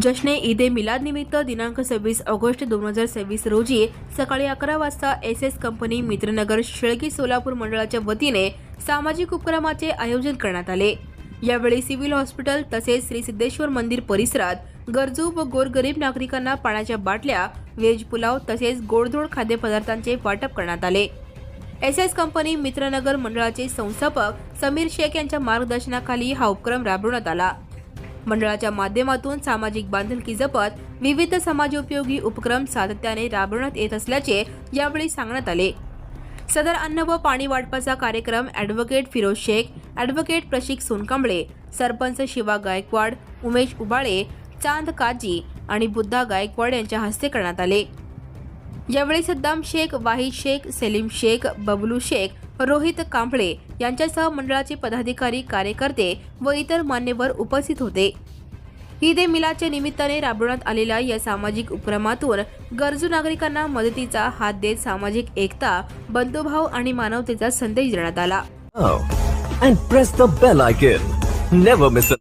जश्ने ईद ए मिलाद निमित्त दिनांक 26 ऑगस्ट 2026 रोजी सकाळी 11 वाजता एस कंपनी मित्रनगर शेळकी सोलापूर मंडळाच्या वतीने सामाजिक उपक्रमाचे आयोजन करण्यात आले। यावेळी सिव्हिल हॉस्पिटल तसेच श्री सिद्धेश्वर मंदिर परिसरात गरजू व गोरगरीब नागरिकांना पाण्याच्या बाटल्या, व्हेज पुलाव तसेच गोडधोड खाद्यपदार्थांचे वाटप करण्यात आले। एस कंपनी मित्रनगर मंडळाचे संस्थापक समीर शेख यांच्या मार्गदर्शनाखाली हा उपक्रम राबवण्यात आला। मंडळाच्या माध्यमातून सामाजिक बांधिलकी जपत विविध समाजोपयोगी उपक्रम सातत्याने राबवण्यात येत असल्याचे यावेळी सांगण्यात आले। सदर अन्न व पाणी वाटपाचा कार्यक्रम ॲडव्होकेट फिरोज शेख, ॲडव्होकेट प्रशिक सोनकांबळे, सरपंच शिवा गायकवाड, उमेश उबाळे, चांद काजी आणि बुद्धा गायकवाड यांच्या हस्ते करण्यात आले। यावेळी सद्दाम शेख, वाहिद शेख, सलीम शेख, बबलू शेख, रोहित कांबळे यांच्यासह मंडळाचे पदाधिकारी, कार्यकर्ते व इतर मान्यवर उपस्थित होते। ईद ए मिलादच्या निमित्ताने राबवण्यात आलेल्या या सामाजिक उपक्रमातून गरजू नागरिकांना मदतीचा हात देत सामाजिक एकता, बंधुभाव आणि मानवतेचा संदेश देण्यात आला। And press the bell icon. Never miss a